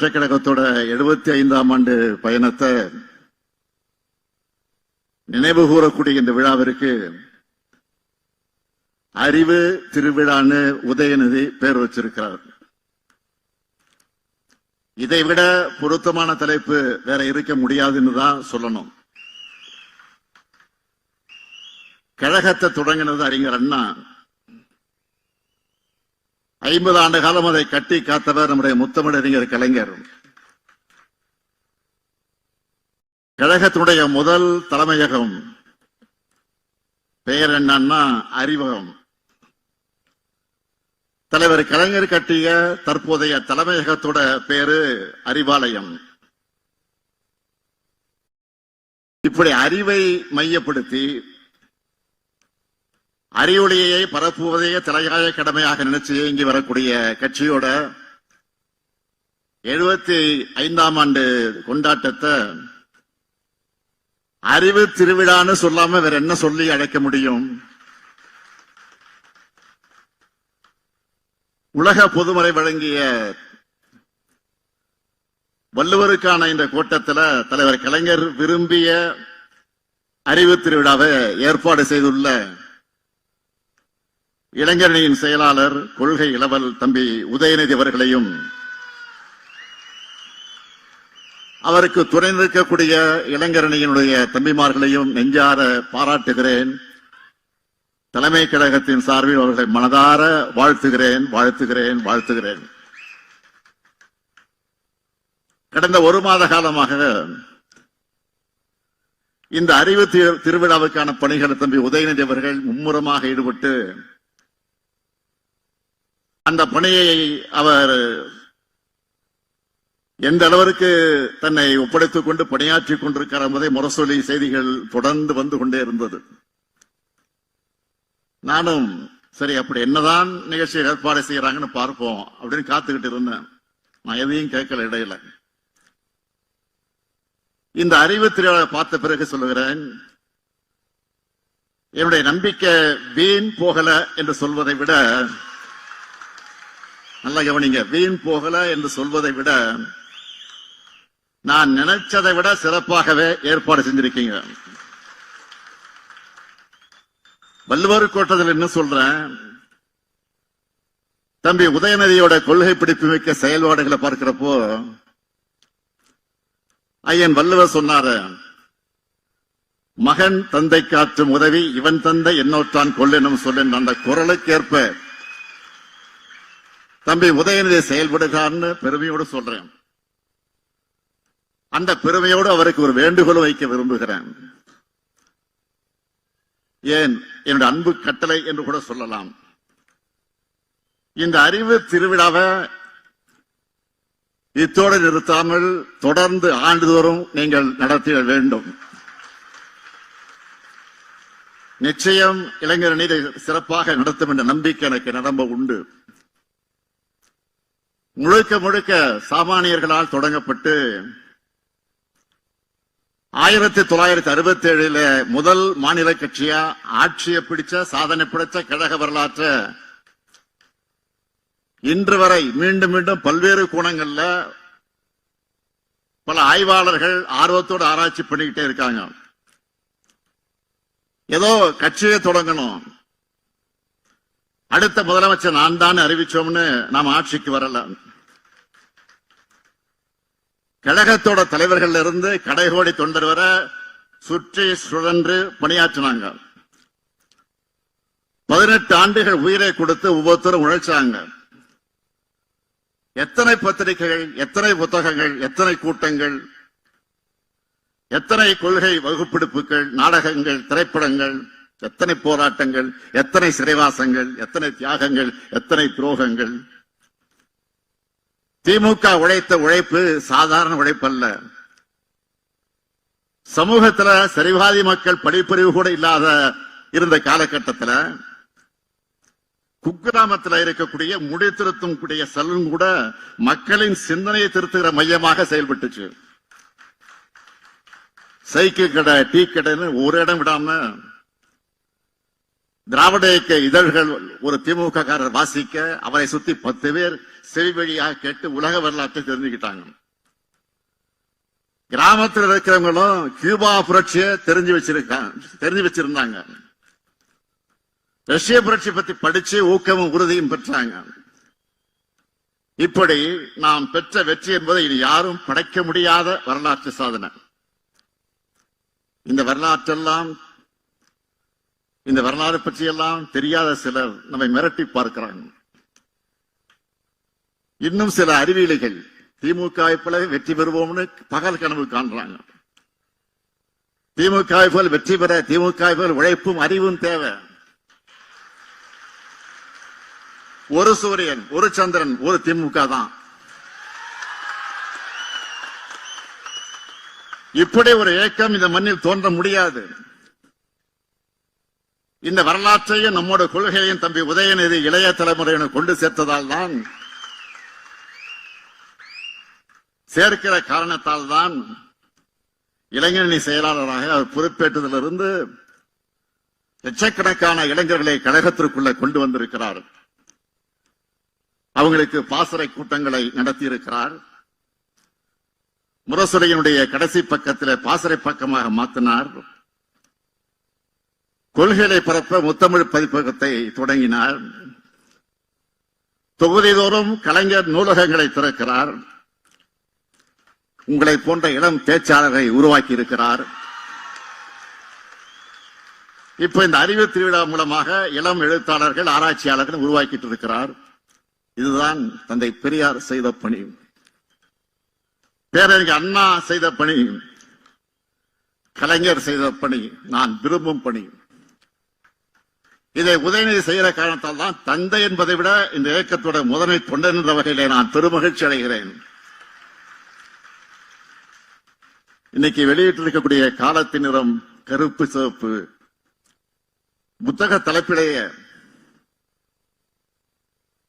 கழகத்தோட 75ஆம் ஆண்டு பயணத்தை நினைவு கூறக்கூடிய இந்த விழாவிற்கு அறிவு திருவிழான்னு உதயநிதி பேர் வச்சிருக்கிறார். இதைவிட பொருத்தமான தலைப்பு வேற இருக்க முடியாதுன்னு தான் சொல்லணும். கழகத்தை தொடங்கினது அறிஞர் அண்ணா. 50 ஆண்டு காலம் அதை கட்டி காத்தவர் நம்முடைய முத்தமிழறிஞர் கலைஞர். கழகத்தினுடைய முதல் தலைமையகம் பெயர் என்னன்னா அறிவகம். தலைவர் கலைஞர் கட்டிய தற்போதைய தலைமையகத்தோட பேரு அறிவாலயம். இப்படி அறிவை மையப்படுத்தி அறிவொளியை பரப்புவதையே தலையாய கடமையாக நினைச்சு இயங்கி வரக்கூடிய கட்சியோட 75ஆம் ஆண்டு கொண்டாட்டத்தை அறிவு திருவிழான்னு சொல்லாம வேற என்ன சொல்லி அழைக்க முடியும்? உலக பொதுமறை வழங்கிய வள்ளுவருக்கான இந்த கூட்டத்தில் தலைவர் கலைஞர் விரும்பிய அறிவு திருவிழாவை ஏற்பாடு செய்துள்ள இளைஞரணியின் செயலாளர் கொள்கை இளவல் தம்பி உதயநிதி அவர்களையும் அவருக்கு துணை நிற்கக்கூடிய இளைஞரணியினுடைய தம்பிமார்களையும் நெஞ்சார பாராட்டுகிறேன். தலைமை கழகத்தின் சார்பில் அவர்களை மனதார வாழ்த்துகிறேன் வாழ்த்துகிறேன் வாழ்த்துகிறேன். கடந்த 1 மாத காலமாக இந்த அறிவு திருவிழாவுக்கான பணிகளை தம்பி உதயநிதி அவர்கள் மும்முரமாக ஈடுபட்டு அந்த பணியை அவர் எந்த அளவிற்கு தன்னை ஒப்படைத்துக் கொண்டு பணியாற்றிக் கொண்டிருக்கிறார் என்பதை முரசொலி செய்திகள் தொடர்ந்து வந்து கொண்டே இருந்தது. நானும் சரி அப்படி என்னதான் நிகழ்ச்சி ஏற்பாடு செய்யறாங்கன்னு பார்ப்போம் அப்படின்னு காத்துக்கிட்டு இருந்தேன். நான் எதையும் கேட்கல இடையில. இந்த அறிவு திருவிழா பார்த்த பிறகு சொல்லுகிறேன், என்னுடைய நம்பிக்கை வீண் போகல என்று சொல்வதை விட, நல்லா கவனிங்க, வீண் போகல என்று சொல்வதை விட நான் நினைச்சதை விட சிறப்பாகவே ஏற்பாடு செஞ்சிருக்கீங்க. வள்ளுவர் கோட்டத்தில் என்ன சொல்றேன், தம்பி உதயநிதியோட கொள்கை பிடிப்பு மிக்க செயல்பாடுகளை பார்க்கிறப்போ ஐயன் வள்ளுவர் சொன்னாரு, மகன் தந்தை காற்றும் உதவி இவன் தந்தை என்னோற்றான் கொள்ளெனும் சொல்ல அந்த குரலுக்கேற்ப தம்பி உதயநிதி செயல்படுகிறான்னு பெருமையோடு சொல்றேன். அந்த பெருமையோடு அவருக்கு ஒரு வேண்டுகோள் வைக்க விரும்புகிறேன். ஏன் என்னுடைய அன்பு கட்டளை என்று கூட சொல்லலாம். இந்த அறிவு திருவிழாவை இத்தோடு நிறுத்தாமல் தொடர்ந்து ஆண்டுதோறும் நீங்கள் நடத்திட வேண்டும். நிச்சயம் இளைஞரணி சிறப்பாக நடத்தும் என்ற நம்பிக்கை எனக்கு நிரம்ப உண்டு. முழுக்க முழுக்க சாமானியர்களால் தொடங்கப்பட்டு 1967 முதல் மாநில கட்சியா ஆட்சியை பிடிச்ச சாதனை பிடிச்ச கழக வரலாற்ற இன்று வரை மீண்டும் மீண்டும் பல்வேறு கோணங்கள்ல பல ஆய்வாளர்கள் ஆர்வத்தோடு ஆராய்ச்சி பண்ணிக்கிட்டே இருக்காங்க. ஏதோ கட்சியை தொடங்கணும், அடுத்த முதலமைச்சர் நான் தான் அறிவிச்சோம்னு நாம் ஆட்சிக்கு வரல. கழகத்தோட தலைவர்கள் இருந்து கடைகோடி தொண்டர் வர சுற்றி சுழன்று பணியாற்றினாங்க. 18 ஆண்டுகள் உயிரை கொடுத்து ஒவ்வொருத்தரும் உழைச்சாங்க. எத்தனை பத்திரிகைகள், எத்தனை புத்தகங்கள், எத்தனை கூட்டங்கள், எத்தனை கொள்கை வகுப்பெடுப்புகள், நாடகங்கள், திரைப்படங்கள், எத்தனை போராட்டங்கள், எத்தனை சிறைவாசங்கள், எத்தனை தியாகங்கள், எத்தனை துரோகங்கள். திமுக உழைத்த உழைப்பு சாதாரண உழைப்பல்ல. சமூகத்தில் சரிவாதி மக்கள் படிப்பறிவு கூட இல்லாத இருந்த காலகட்டத்தில் குக்கிராமத்தில் இருக்கக்கூடிய முடி திருத்தும் கூடிய சலூன் கூட மக்களின் சிந்தனையை திருத்துகிற மையமாக செயல்பட்டுச்சு. சைக்கிள் கடை, டீ கடைன்னு ஒரு இடம் விடாம திராவிட இயக்க இதழ்கள் ஒரு திமுக காரர் வாசிக்க அவரை சுத்தி 10 பேர் செவி வழியாக கேட்டு உலக வரலாற்றை தெரிஞ்சுக்கிட்டாங்க. கிராமத்தில் இருக்கிறவங்களும் கியூபா புரட்சியை தெரிஞ்சு வச்சிருந்தாங்க. ரஷ்ய புரட்சி பத்தி படிச்சு ஊக்கமும் உறுதியும் பெற்றாங்க. இப்படி நாம் பெற்ற வெற்றி என்பதை இனி யாரும் படைக்க முடியாத வரலாற்று சாதனை. இந்த வரலாறு பற்றியெல்லாம் தெரியாத சிலர் நம்மை மிரட்டி பார்க்கிறாங்க. இன்னும் சில அறிவியலிகள் திமுக போல வெற்றி பெறுவோம்னு பகல் கனவு காண்றாங்க. திமுக போல் வெற்றி பெற திமுக போல் உழைப்பும் அறிவும் தேவை. ஒரு சூரியன், ஒரு சந்திரன், ஒரு திமுக தான். இப்படி ஒரு இயக்கம் இந்த மண்ணில் தோன்ற முடியாது. இந்த வரலாற்றையும் நம்மோட கொள்கையையும் தம்பி உதயநிதி இளைய தலைமுறையினர் கொண்டு சேர்த்ததால் தான், சேர்க்கிற காரணத்தால் தான் இளைஞரணி செயலாளராக அவர் பொறுப்பேற்றதிலிருந்து லட்சக்கணக்கான இளைஞர்களை கழகத்திற்குள்ள கொண்டு வந்திருக்கிறார். அவங்களுக்கு பாசறை கூட்டங்களை நடத்தி இருக்கிறார். முரசொலியினுடைய கடைசி பக்கத்தில் பாசறை பக்கமாக மாற்றினார். கொள்கைகளை பரப்ப முத்தமிழ் பதிப்பகத்தை தொடங்கினார். தொகுதிதோறும் கலைஞர் நூலகங்களை திறக்கிறார். உங்களை போன்ற இளம் பேச்சாளரை உருவாக்கி இருக்கிறார். இப்ப இந்த அறிவு திருவிழா மூலமாக இளம் எழுத்தாளர்கள், ஆராய்ச்சியாளர்கள் உருவாக்கிட்டு இருக்கிறார். இதுதான் தந்தை பெரியார் செய்த பணி, பேரறிஞர் அண்ணா செய்த பணி, கலைஞர் செய்த பணி, நான் விரும்பும் பணி. இதை உதயநிதி செய்கிற காரணத்தால் தான் தந்தை என்பதை விட இந்த இயக்கத்தோட முதன்மை தொண்டன் என்ற வகையிலே நான் பெருமகிழ்ச்சி அடைகிறேன். இன்னைக்கு வெளியிட்டிருக்கக்கூடிய காலத்தின் நிறம் கருப்பு சிவப்பு புத்தக தலைப்பிலேயே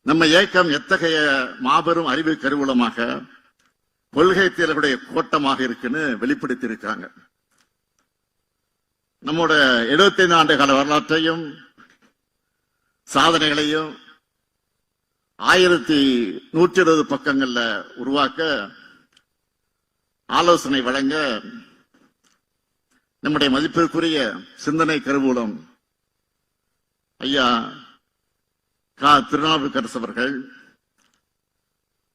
நம்ம இயக்கம் எத்தகைய மாபெரும் அறிவு கருவூலமாக, கொள்கை தேர்வுடைய கோட்டமாக இருக்குன்னு வெளிப்படுத்தி இருக்காங்க. நம்மோட 75 ஆண்டு கால வரலாற்றையும் சாதனைகளையும் 1120 பக்கங்கள்ல உருவாக்க ஆலோசனை வழங்க நம்முடைய மதிப்பிற்குரிய சிந்தனை கருவூலம் ஐயா திருநாவுக்கரசு அவர்கள்,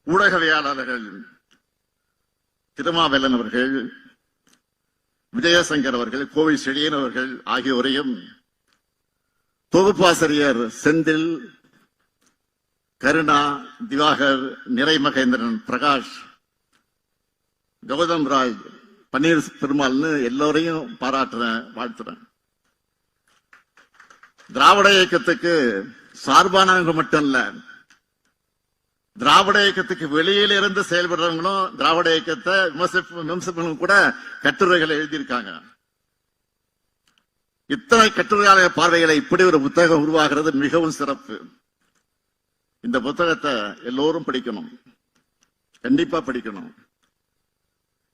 ஊடகவியலாளர்கள் திருமாவேலன் அவர்கள், விஜயசங்கர் அவர்கள், கோவில் செழியன் அவர்கள் ஆகியோரையும், தொகுப்பாசிரியர் செந்தில், கருணா, திவாகர், நிறைமகேந்திரன், பிரகாஷ், கௌதம் ராஜ், பன்னீர் பெருமாள்னு எல்லோரையும் பாராட்டுறேன், வாழ்த்துறேன். திராவிட இயக்கத்துக்கு சார்பானவங்க மட்டும் இல்ல, திராவிட இயக்கத்துக்கு வெளியில இருந்து செயல்படுறவங்களும் திராவிட இயக்கத்தை விமர்சிப்பவங்களும் கூட கட்டுரைகளை எழுதியிருக்காங்க. இத்தனை கட்டுரையாளர் பார்வைகளை இப்படி ஒரு புத்தகம் உருவாகிறது மிகவும் சிறப்பு. இந்த புத்தகத்தை எல்லோரும் படிக்கணும், கண்டிப்பா படிக்கணும்.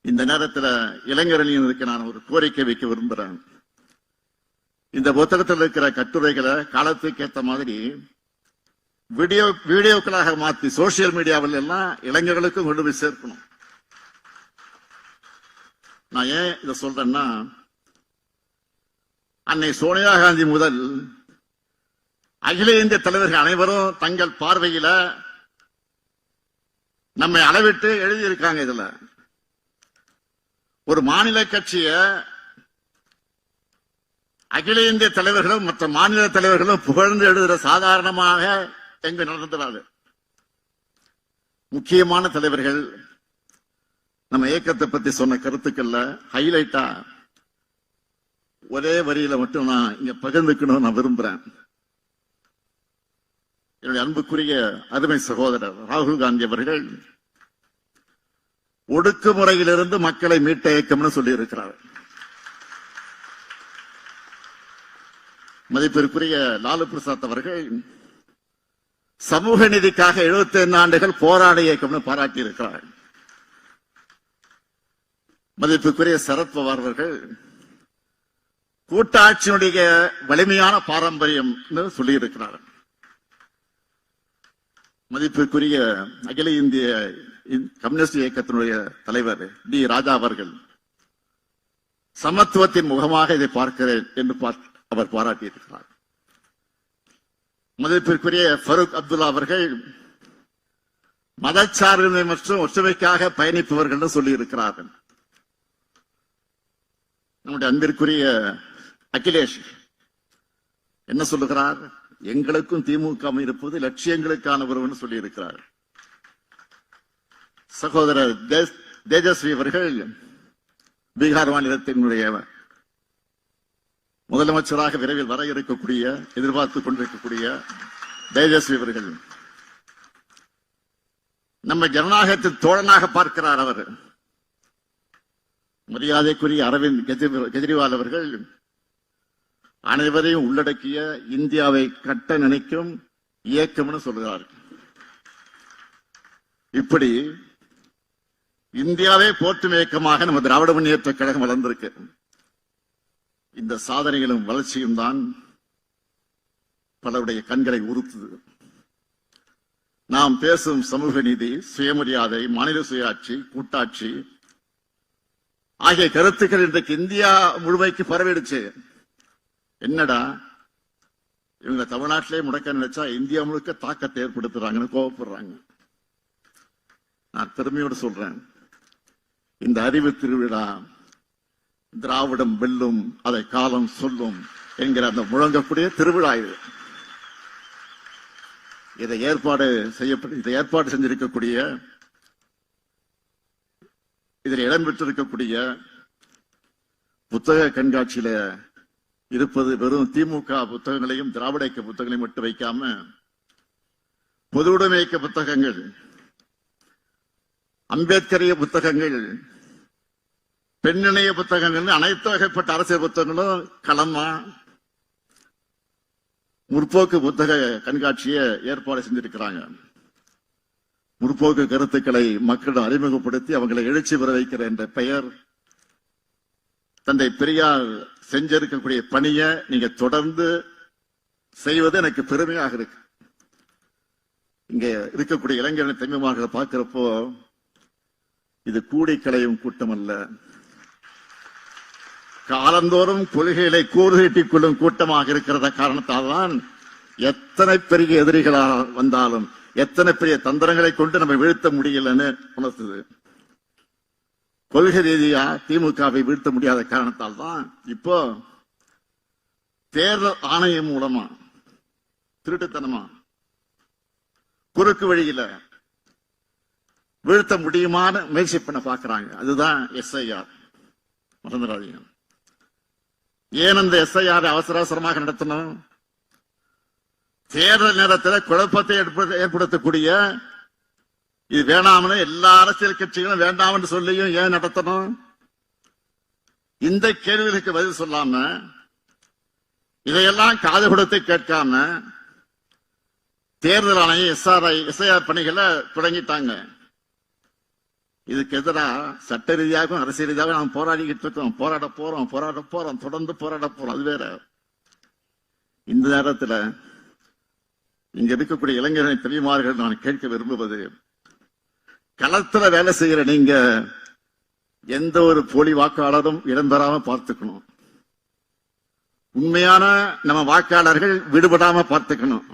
இந்த நேரத்தில் இளைஞரணியினருக்கு நான் ஒரு கோரிக்கை வைக்க விரும்புகிறேன். இந்த புத்தகத்தில் இருக்கிற கட்டுரைகளை காலத்துக்கு ஏற்ற மாதிரி வீடியோக்களாக மாற்றி சோசியல் மீடியாவில் எல்லாம் இளைஞர்களுக்கும் கொண்டு போய் சேர்க்கணும். நான் ஏன் இதை சொல்றேன்னா, அன்னை சோனியா காந்தி முதல் அகில இந்திய தலைவர்கள் அனைவரும் தங்கள் பார்வையில நம்மை அளவிட்டு எழுதியிருக்காங்க. இதுல ஒரு மாநில கட்சிய அகில இந்திய தலைவர்களும் மற்ற மாநில தலைவர்களும் புகழ்ந்து எழுதுற சாதாரணமாக எங்க நடந்துடாது. முக்கியமான தலைவர்கள் நம்ம இயக்கத்தை பத்தி சொன்ன கருத்துக்கள்ல ஹைலைட்டா ஒரே வரியில மட்டும் நான் இங்க பகிர்ந்துக்கணும் நான் விரும்புறேன். என்னுடைய அன்புக்குரிய அருமை சகோதரர் ராகுல் காந்தி அவர்கள் ஒடுக்குமுறையிலிருந்து மக்களை மீட்ட இயக்கம்னு சொல்லி இருக்கிறார். மதிப்பிற்குரிய லாலு பிரசாத் அவர்கள் சமூக நீதிக்காக 75 ஆண்டுகள் போராடிய இயக்கம்னு பாராட்டி இருக்கிறார். மதிப்புக்குரிய சரத்பவார் அவர்கள் கூட்டாட்சியினுடைய வலிமையான பாரம்பரியம் சொல்லி இருக்கிறார். மதிப்பிற்குரிய அகில இந்திய கம்யூனிஸ்ட் இயக்கத்தினுடைய தலைவர் டி ராஜா அவர்கள் சமத்துவத்தின் முகமாக இதை பார்க்கிறேன் என்று அவர் பாராட்டியிருக்கிறார். மதிப்பிற்குரிய ஃபரூக் அப்துல்லா அவர்கள் மதச்சார்பின்மை மற்றும் ஒற்றுமைக்காக பயணிப்பவர்கள் சொல்லி இருக்கிறார்கள். நம்முடைய அன்பிற்குரிய அகிலேஷ் என்ன சொல்லுகிறார்? எங்களுக்கும் திமுக இருப்பது லட்சியங்களுக்கான ஒருவன் சொல்லி இருக்கிறார். சகோதரர் தேஜஸ்வி அவர்கள் பீகார் மாநிலத்தினுடைய முதலமைச்சராக விரைவில் வர இருக்கக்கூடிய எதிர்பார்த்துக் கொண்டிருக்கக்கூடிய தேஜஸ்வி அவர்கள் நம்ம ஜனநாயகத்தின் தோழனாக பார்க்கிறார். அவர் மரியாதைக்குரிய அரவிந்த் கெஜ்ரிவால் அவர்கள் அனைவரையும் உள்ளடக்கிய இந்தியாவை கட்ட நினைக்கும் இயக்கம்னு சொல்கிறார். இப்படி இந்தியாவை போற்றும் இயக்கமாக நம்ம திராவிட முன்னேற்ற கழகம் வளர்ந்திருக்கு. இந்த சாதனைகளும் வளர்ச்சியும் தான் பலருடைய கண்களை உறுத்துது. நாம் பேசும் சமூக நீதி, சுயமரியாதை, மாநில சுயாட்சி, கூட்டாட்சி ஆகிய கருத்துக்கள் இன்றைக்கு இந்தியா முழுமைக்கு பரவிடுச்சு. என்னடா இவங்க தமிழ்நாட்டிலே முடக்க நினைச்சா இந்தியா முழுக்க தாக்கத்தை ஏற்படுத்துறாங்கன்னு கோபப்படுறாங்க. நான் பெருமையோடு சொல்றேன், இந்த அறிவு திருவிழா திராவிடம் வெல்லும், அதை காலம் சொல்லும் என்கிற அந்த முழங்கக்கூடிய திருவிழா இது. இதை ஏற்பாடு செஞ்சிருக்கக்கூடிய, இதில் இடம்பெற்றிருக்கக்கூடிய புத்தக கண்காட்சியில இருப்பது வெறும் திமுக புத்தகங்களையும் திராவிட இயக்க புத்தகங்களையும் மட்டும் வைக்காம பொதுவுடைமை இயக்க புத்தகங்கள், அம்பேத்கரிய புத்தகங்கள், பெண்ணிணைய புத்தகங்கள், அனைத்து வகைப்பட்ட அரசியல் புத்தகங்களும் களமா முற்போக்கு புத்தக கண்காட்சியை ஏற்பாடு செஞ்சிருக்கிறாங்க. முற்போக்கு கருத்துக்களை மக்களிடம் அறிமுகப்படுத்தி அவங்களை எழுச்சி பெற வைக்கிற என்ற பெயர் தந்தை பெரியார் செஞ்சிருக்கக்கூடிய பணியை நீங்க தொடர்ந்து செய்வது எனக்கு பெருமையாக இருக்கு. இங்க இருக்கக்கூடிய இளைஞர்களை தம்பிமார்களை பார்க்கிறப்போ இது கூடி களையும் கூட்டம் அல்ல, காலந்தோறும் கொள்கைகளை கூறுகட்டிக் கொள்ளும் கூட்டமாக இருக்கிறத காரணத்தால் தான் எத்தனை பெரிய எதிரிகளாக வந்தாலும் எத்தனை பெரிய தந்திரங்களை கொண்டு நம்ம வீழ்த்த முடியலன்னு உணர்த்துது. கொள்கை ரீதியா திமுகவை வீழ்த்த முடியாத காரணத்தால் தான் இப்போ தேர்தல் ஆணையம் மூலமா திருட்டுத்தனமா குறுக்கு வழியில வீழ்த்த முடியுமான முயற்சி பண்ண பாக்குறாங்க. அதுதான் SIR. மறந்துடாதீங்க. ஏன் அந்த SIR அவசர அவசரமாக நடத்தணும்? தேர்தல் நேரத்தில் குழப்பத்தை ஏற்படுத்தக்கூடிய இது வேணாம்னு எல்லா அரசியல் கட்சிகளும் வேண்டாம் என்று சொல்லியும் ஏன் நடத்தணும்? இந்த கேள்விகளுக்கு பதில் சொல்லாம, இதையெல்லாம் காது கொடுத்து கேட்காம தேர்தல் ஆணையம் SIR பணிகளை தொடங்கிட்டாங்க. இதுக்கு எதிராக சட்ட ரீதியாகவும் அரசியல் ரீதியாக நாம் போராடிக்கிட்டு இருக்கோம், போராட போறோம், தொடர்ந்து போராட போறோம். அது வேற. இந்த நேரத்தில் இங்க இருக்கக்கூடிய இளைஞர்களின் பெரியமார்கள் நான் கேட்க விரும்புவது, களத்துல வேலை செய்கிற நீங்க எந்த ஒரு போலி வாக்காளரும் இடம்பெறாம பார்த்துக்கணும். உண்மையான நம்ம வாக்காளர்கள் விடுபடாம பார்த்துக்கணும்.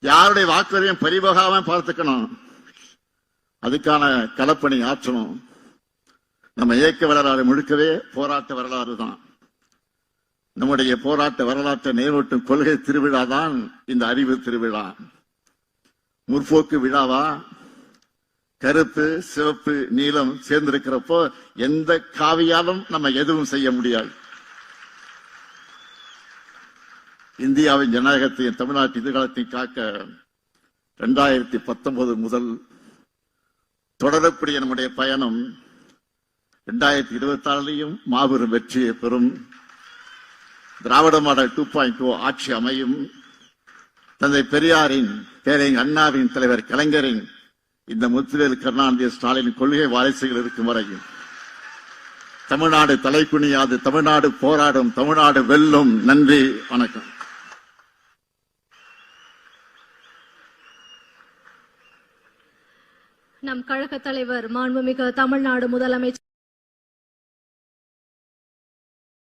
யாருடைய வாக்குறுதியும் பறிபோகாம பார்த்துக்கணும். அதுக்கான களப்பணி ஆற்றணும். நம்ம இயக்க வரலாறு முழுக்கவே போராட்ட வரலாறு தான். நம்முடைய போராட்ட வரலாற்றை நினைவூட்டும் கொள்கை திருவிழா தான் இந்த அறிவு திருவிழா. முற்போக்கு விழாவா? கருப்பு, சிவப்பு, நீலம் சேர்ந்திருக்கிறப்போ எந்த காவியாலும் நம்ம எதுவும் செய்ய முடியாது. இந்தியாவின் ஜனநாயகத்தையும் தமிழ்நாட்டு எதிர்காலத்தையும் காக்க 2019 முதல் தொடரக்கூடிய நம்முடைய பயணம் 2026 மாபெரும் வெற்றியை பெறும். திராவிட மாடல் 2.0 ஆட்சி அமையும். தந்தை பெரியாரின், பேரறிஞர் அண்ணாவின், தலைவர் கலைஞரின், இந்த முத்துவேல் கருணாநிதி ஸ்டாலின் கொள்கை வாரிசுகள் இருக்கும் வரையும் தமிழ்நாடு தலைக்குனியாது, தமிழ்நாடு போராடும், தமிழ்நாடு வெல்லும். நன்றி, வணக்கம். நம் கழக தலைவர் மாண்புமிகு தமிழ்நாடு முதலமைச்சர்